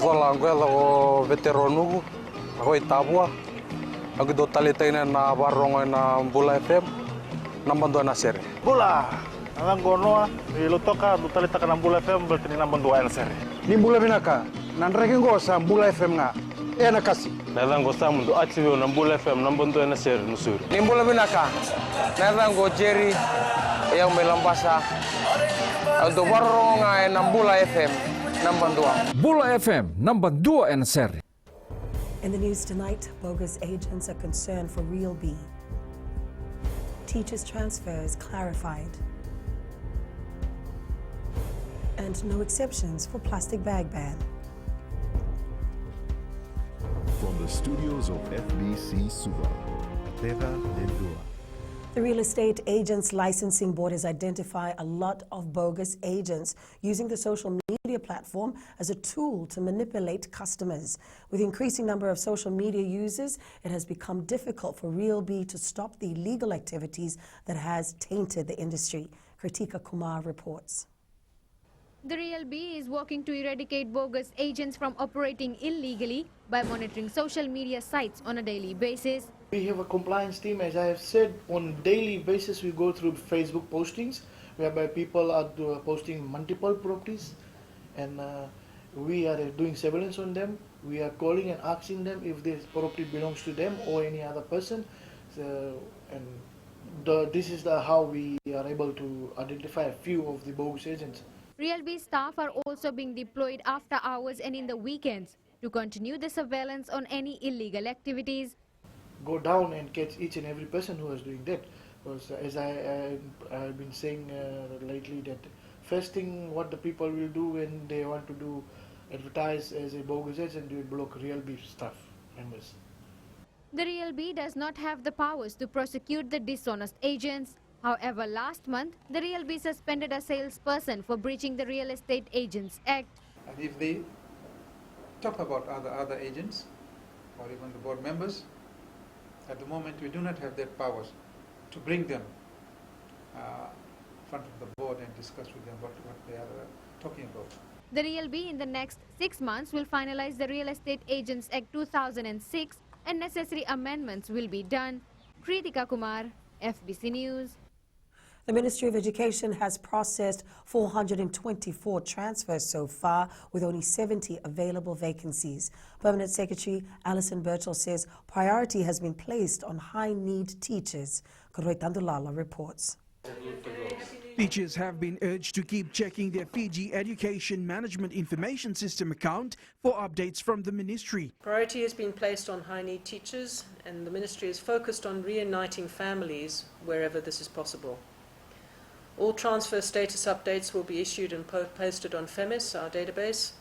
Vola anguela o veteronugu, ako itabua. Ako do talitay na barong na Bula FM, nambandua na seri. Bula, alang gonoa, ilutoka do talita ka ng Bula FM berarti ni nambandua na seri. Ni Bula binaka, nanregen go sa Bula FM nga. Na kasi. Nalang go sa mundo atibyo ng Bula FM nambandua na seri nusuri. Ni Bula binaka, nalang go Jerry, yang melambasa. Do barong na Bula FM, nambandua. Bula FM, nambandua na seri. In the news tonight, bogus agents are concerned for Rugby. Teachers' transfers clarified. And no exceptions for plastic bag ban. From the studios of FBC Suva, Tera Lendua. The Real Estate Agents Licensing Board has identified a lot of bogus agents using the social media platform as a tool to manipulate customers. With the increasing number of social media users, it has become difficult for Rugby to stop the illegal activities that has tainted the industry. Kritika Kumar reports. The Rugby is working to eradicate bogus agents from operating illegally by monitoring social media sites on a daily basis. We have a compliance team, as I have said, on daily basis we go through Facebook postings whereby people are posting multiple properties, and we are doing surveillance on them. We are calling and asking them if this property belongs to them or any other person. This is how we are able to identify a few of the bogus agents. Rugby staff are also being deployed after hours and in the weekends to continue the surveillance on any illegal activities. Go down and catch each and every person who is doing that. Because as I've been saying lately, that first thing what the people will do when they want to do advertise as a bogus agent, they will block Rugby staff members. The Rugby does not have the powers to prosecute the dishonest agents. However, last month, the Rugby suspended a salesperson for breaching the Real Estate Agents Act. And if they talk about other agents or even the board members, at the moment we do not have that powers to bring them in front of the board and discuss with them what they are talking about. The Rugby in the next 6 months will finalize the Real Estate Agents Act 2006 and necessary amendments will be done. Kritika Kumar, FBC News. The Ministry of Education has processed 424 transfers so far, with only 70 available vacancies. Permanent Secretary Alison Birchall says priority has been placed on high-need teachers. Tandulala reports. Teachers have been urged to keep checking their Fiji Education Management Information System account for updates from the ministry. Priority has been placed on high-need teachers, and the ministry is focused on reuniting families wherever this is possible. All transfer status updates will be issued and posted on FEMIS, our database,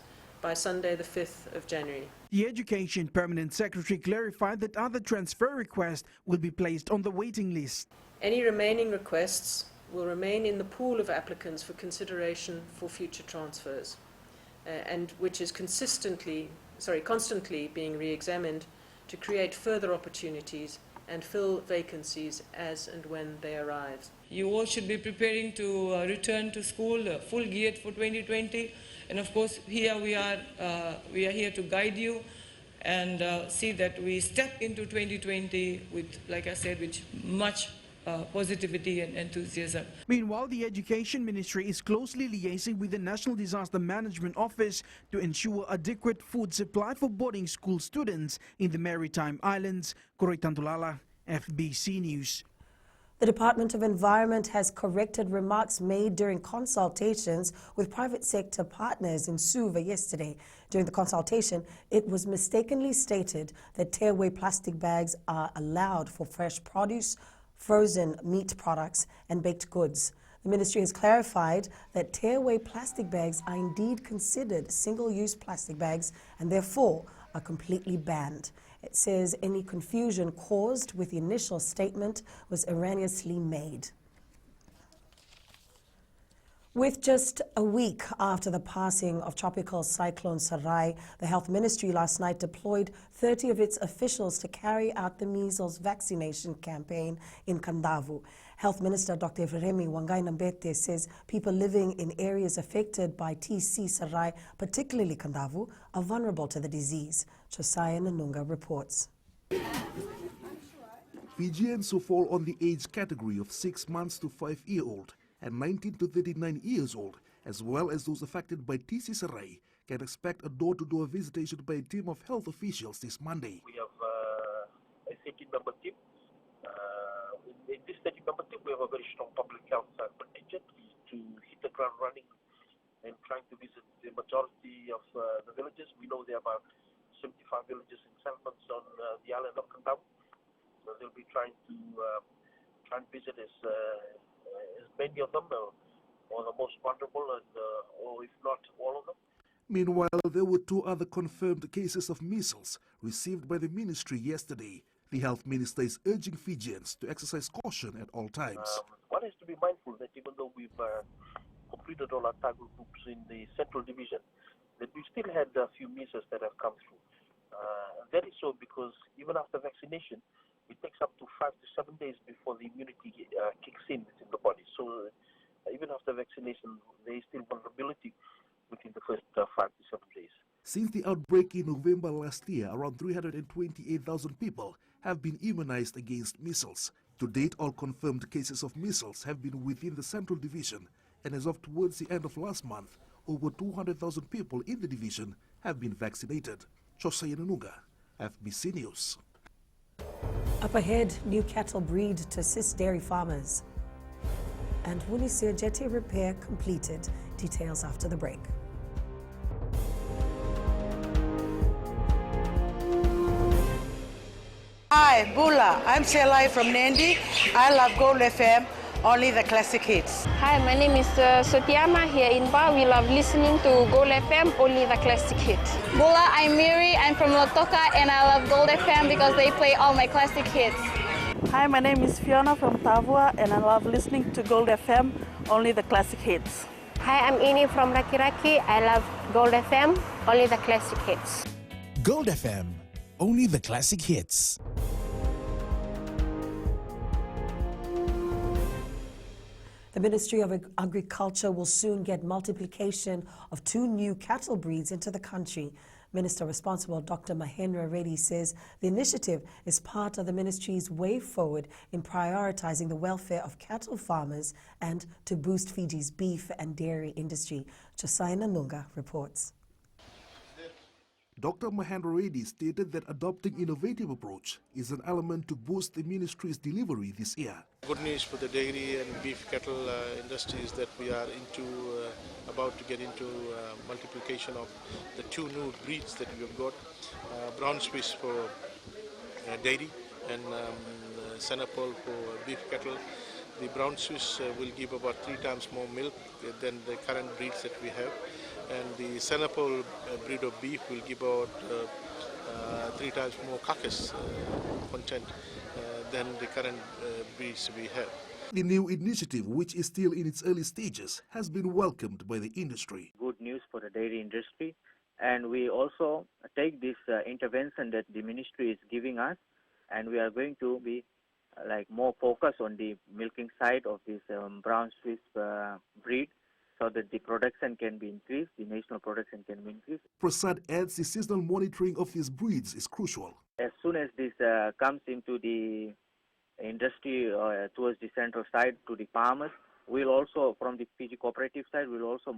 by Sunday the 5th of January. The Education Permanent Secretary clarified that other transfer requests will be placed on the waiting list. Any remaining requests will remain in the pool of applicants for consideration for future transfers, and which is constantly being re-examined to create further opportunities and fill vacancies as and when they arise. You all should be preparing to return to school full geared for 2020, and of course here we are here to guide you and see that we step into 2020 with, like I said, with much positivity and enthusiasm. Meanwhile, the Education Ministry is closely liaising with the National Disaster Management Office to ensure adequate food supply for boarding school students in the Maritime Islands. Tandulala, FBC News. The Department of Environment has corrected remarks made during consultations with private sector partners in Suva yesterday. During the consultation, it was mistakenly stated that tearaway plastic bags are allowed for fresh produce, frozen meat products and baked goods. The ministry has clarified that tearaway plastic bags are indeed considered single-use plastic bags and therefore are completely banned. It says any confusion caused with the initial statement was erroneously made. With just a week after the passing of Tropical Cyclone Sarai, the Health Ministry last night deployed 30 of its officials to carry out the measles vaccination campaign in Kandavu. Health Minister Dr. Efremi Wangai-Nambete says people living in areas affected by TC Sarai, particularly Kandavu, are vulnerable to the disease. Josiah Nanunga reports. Fijians who fall on the age category of 6 months to 5-year-old and 19 to 39 years old, as well as those affected by TC Sarai, can expect a door-to-door visitation by a team of health officials this Monday. We have a 13-member team. In this 13-member team, we have a very strong public health contingent to hit the ground running and trying to visit the majority of the villages. We know there are about 75 villages and settlements on the island of Kandavu. So they'll be trying to visit as many of them, or the most vulnerable, and or if not all of them. Meanwhile, there were 2 other confirmed cases of measles received by the ministry yesterday. The health minister is urging Fijians to exercise caution at all times. One has to be mindful that even though we've completed all our target groups in the central division, that we still had a few measles that have come through. That is so because even after vaccination, it takes up to 5 to 7 days before the immunity kicks in within the body. So even after vaccination, there is still vulnerability within the first 5 to 7 days. Since the outbreak in November last year, around 328,000 people have been immunized against measles. To date, all confirmed cases of measles have been within the central division, and as of towards the end of last month, over 200,000 people in the division have been vaccinated. Josiah Nanunga, FBC News. Up ahead, new cattle breed to assist dairy farmers. And Wunisir jetty repair completed. Details after the break. Hi, Bula. I'm Selai from Nandi. I love Gold FM, only the classic hits. Hi, my name is Sotiama here in Ba. We love listening to Gold FM, only the classic hits. Bula, I'm Miri. I'm from Lotoka and I love Gold FM because they play all my classic hits. Hi, my name is Fiona from Tavua and I love listening to Gold FM, only the classic hits. Hi, I'm Ini from Raki Raki. I love Gold FM, only the classic hits. Gold FM, only the classic hits. The Ministry of Agriculture will soon get multiplication of 2 new cattle breeds into the country. Minister responsible Dr. Mahendra Reddy says the initiative is part of the ministry's way forward in prioritizing the welfare of cattle farmers and to boost Fiji's beef and dairy industry. Josiah Nanunga reports. Dr. Mahendra Reddy stated that adopting innovative approach is an element to boost the ministry's delivery this year. Good news for the dairy and beef cattle industry is that we are about to get into multiplication of the 2 new breeds that we have got. Brown Swiss for dairy and Senapol for beef cattle. The Brown Swiss will give about 3 times more milk than the current breeds that we have. And the Senapol breed of beef will give out 3 times more carcass content than the current breeds we have. The new initiative, which is still in its early stages, has been welcomed by the industry. Good news for the dairy industry, and we also take this intervention that the ministry is giving us, and we are going to be more focused on the milking side of this Brown Swiss breed, so that the production can be increased, the national production can be increased. Prasad adds the seasonal monitoring of these breeds is crucial. As soon as this comes into the industry towards the central side to the farmers, we'll also, from the Fiji cooperative side, we'll also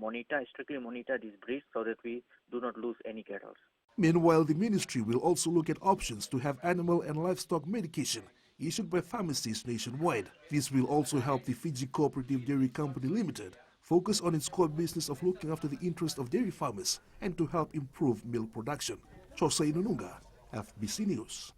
strictly monitor these breeds so that we do not lose any cattle. Meanwhile, the ministry will also look at options to have animal and livestock medication issued by pharmacies nationwide. This will also help the Fiji Cooperative Dairy Company Limited focus on its core business of looking after the interest of dairy farmers and to help improve milk production. Josiah Nanunga, FBC News.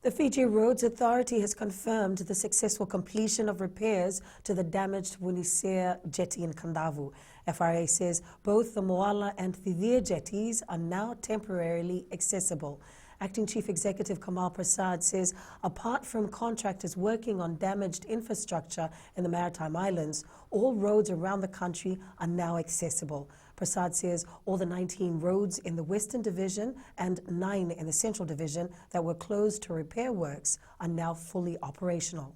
The Fiji Roads Authority has confirmed the successful completion of repairs to the damaged Wunisir jetty in Kandavu. FRA says both the Moala and Thivir jetties are now temporarily accessible. Acting Chief Executive Kamal Prasad says apart from contractors working on damaged infrastructure in the Maritime Islands, all roads around the country are now accessible. Prasad says all the 19 roads in the Western Division and 9 in the Central Division that were closed to repair works are now fully operational.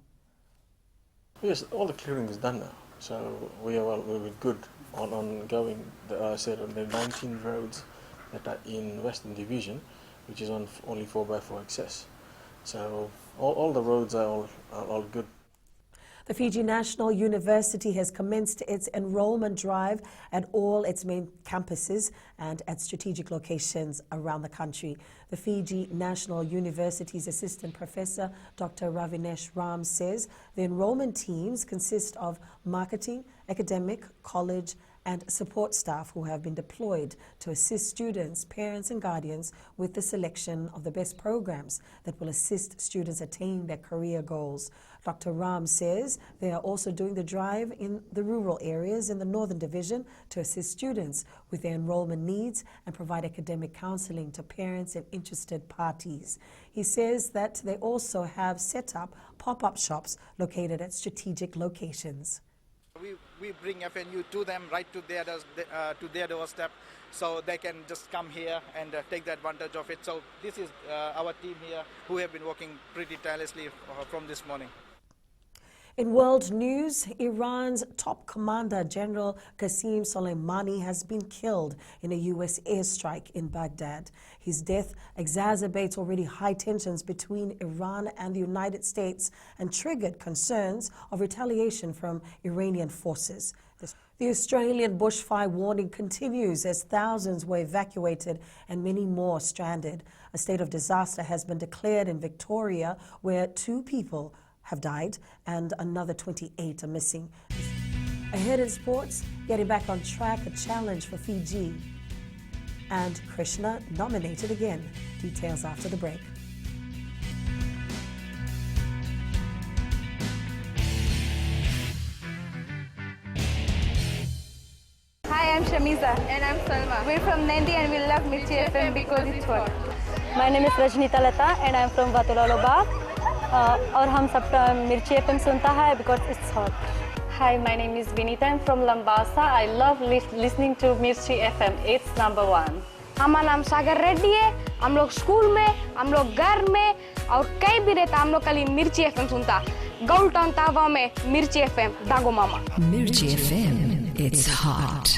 Yes, all the clearing is done now, so we're good on going. I said on the 19 roads that are in Western Division, which is on only 4x4 access. So all the roads are all good. The Fiji National University has commenced its enrollment drive at all its main campuses and at strategic locations around the country. The Fiji National University's assistant professor, Dr. Ravinesh Ram, says the enrollment teams consist of marketing, academic, college, and support staff who have been deployed to assist students, parents and guardians with the selection of the best programs that will assist students attain their career goals. Dr. Ram says they are also doing the drive in the rural areas in the Northern Division to assist students with their enrollment needs and provide academic counseling to parents and interested parties. He says that they also have set up pop-up shops located at strategic locations. We bring FNU to them, right to their doorstep, so they can just come here and take the advantage of it. So this is our team here who have been working pretty tirelessly from this morning. In world news, Iran's top commander, General Qasem Soleimani, has been killed in a U.S. airstrike in Baghdad. His death exacerbates already high tensions between Iran and the United States and triggered concerns of retaliation from Iranian forces. The Australian bushfire warning continues as thousands were evacuated and many more stranded. A state of disaster has been declared in Victoria, where 2 people have died and another 28 are missing. Ahead in sports, getting back on track, a challenge for Fiji. And Krishna nominated again. Details after the break. Hi, I'm Shamiza. And I'm Salma. We're from Nandi and we love Mirchi FM because it's hot. My name is Rajnita Lata and I'm from Vatulaloba. और हम सब मिर्ची FM सुनता है because it's hot. Hi, my name is Vinita. I'm from Lambasa. I love listening to Mirchi FM. It's number 1. हमारा नाम सागर रेड्डी है. हम लोग स्कूल में, हम लोग घर में और कहीं भी रहता हम लोग कल मिर्ची एफएम सुनता. गोल्ड टाउन तावा में मिर्ची एफएम दागो मामा. Mirchi FM. It's hot.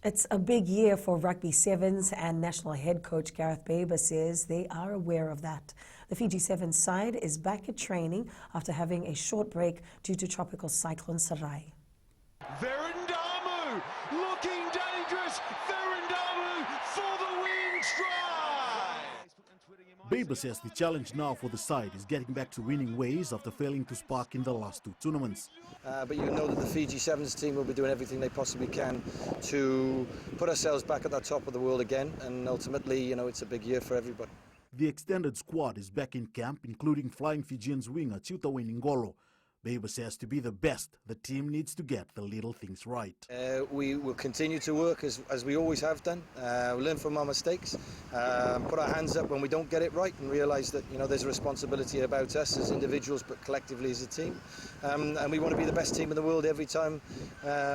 It's a big year for Rugby Sevens, and national head coach Gareth Baber says they are aware of that. The Fiji Sevens side is back at training after having a short break due to Tropical Cyclone Sarai. Verandamu looking dangerous. Verandamu for the win try. Baber says the challenge now for the side is getting back to winning ways after failing to spark in the last 2 tournaments. But you know that the Fiji Sevens team will be doing everything they possibly can to put ourselves back at the top of the world again, and ultimately, you know, it's a big year for everybody. The extended squad is back in camp, including flying Fijians winger Chiutawin Ngolo. Baber says to be the best, the team needs to get the little things right. We will continue to work as we always have done. Learn from our mistakes, put our hands up when we don't get it right, and realise that, you know, there's a responsibility about us as individuals, but collectively as a team. And we want to be the best team in the world every time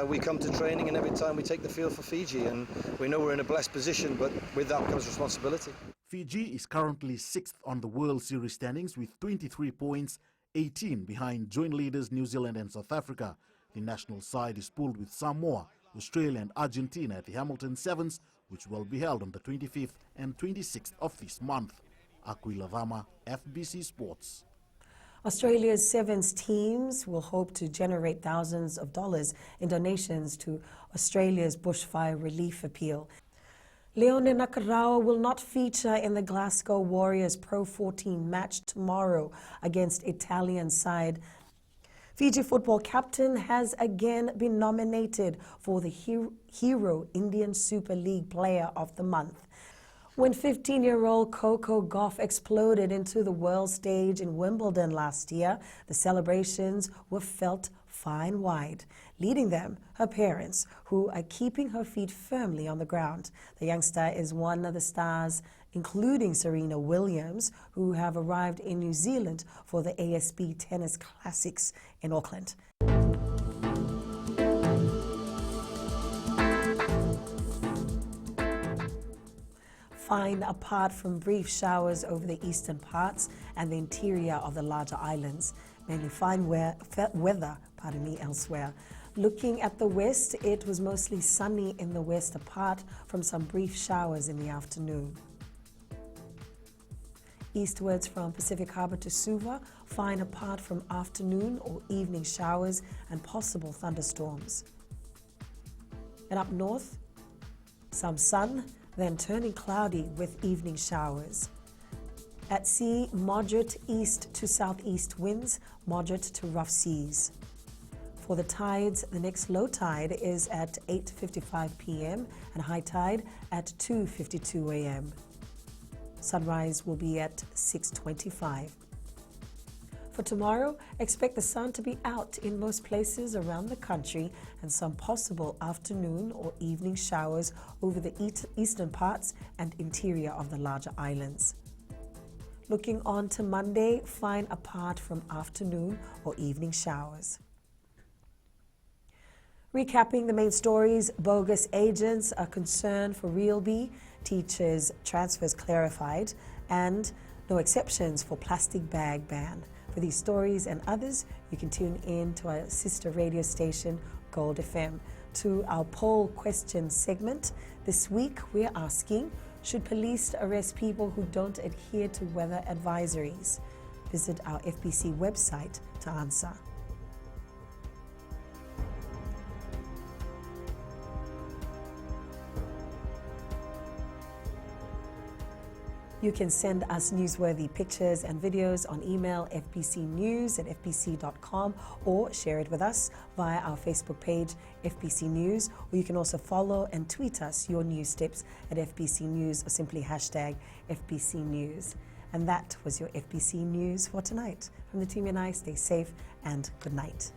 we come to training and every time we take the field for Fiji. And we know we're in a blessed position, but with that comes responsibility. Fiji is currently 6th on the World Series standings with 23 points, 18 behind joint leaders New Zealand and South Africa. The national side is pooled with Samoa, Australia and Argentina at the Hamilton Sevens, which will be held on the 25th and 26th of this month. Aquila Vama, FBC Sports. Australia's Sevens teams will hope to generate thousands of dollars in donations to Australia's bushfire relief appeal. Leone Nakarawa will not feature in the Glasgow Warriors Pro 14 match tomorrow against Italian side. Fiji football captain has again been nominated for the Hero Indian Super League Player of the Month. When 15-year-old Coco Gauff exploded into the world stage in Wimbledon last year, the celebrations were felt far and wide. Leading them, her parents, who are keeping her feet firmly on the ground. The youngster is one of the stars, including Serena Williams, who have arrived in New Zealand for the ASB Tennis Classics in Auckland. fine apart from brief showers over the eastern parts and the interior of the larger islands. Mainly fine weather elsewhere. Looking at the west, it was mostly sunny in the west apart from some brief showers in the afternoon. Eastwards from Pacific Harbour to Suva, fine apart from afternoon or evening showers and possible thunderstorms. And up north, some sun, then turning cloudy with evening showers. At sea, moderate east to southeast winds, moderate to rough seas. For the tides, the next low tide is at 8:55 p.m. and high tide at 2:52 a.m. Sunrise will be at 6:25. For tomorrow, expect the sun to be out in most places around the country and some possible afternoon or evening showers over the eastern parts and interior of the larger islands. Looking on to Monday, fine apart from afternoon or evening showers. Recapping the main stories, bogus agents are concerned for Rugby, teachers' transfers clarified, and no exceptions for plastic bag ban. For these stories and others, you can tune in to our sister radio station, Gold FM. To our poll question segment, this week we're asking, should police arrest people who don't adhere to weather advisories? Visit our FBC website to answer. You can send us newsworthy pictures and videos on email fbcnews@fbc.com or share it with us via our Facebook page, FBC News, or you can also follow and tweet us your news tips at FBC News or simply hashtag FBC News. And that was your FBC News for tonight. From the team and I, stay safe and good night.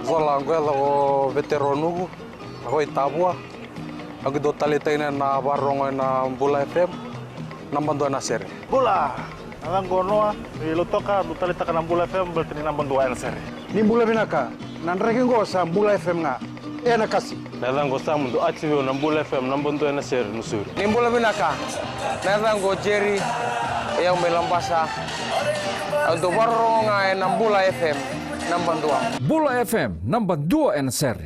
Wala ngwela o veteranu ako itabua ako do talitay na barong na Bula FM nambando na seri Bula ang gono ilutoka do talita ka ng Bula FM bertini nambando na seri ni Bula binaka nanregen go sa Bula FM nga na kasi nalang sa mundo active ng Bula FM nambando na seri nusuri ni Bula binaka nalang go Jerry yang melambasa do barong nga ng Bula FM Bula FM, number 2 and seri.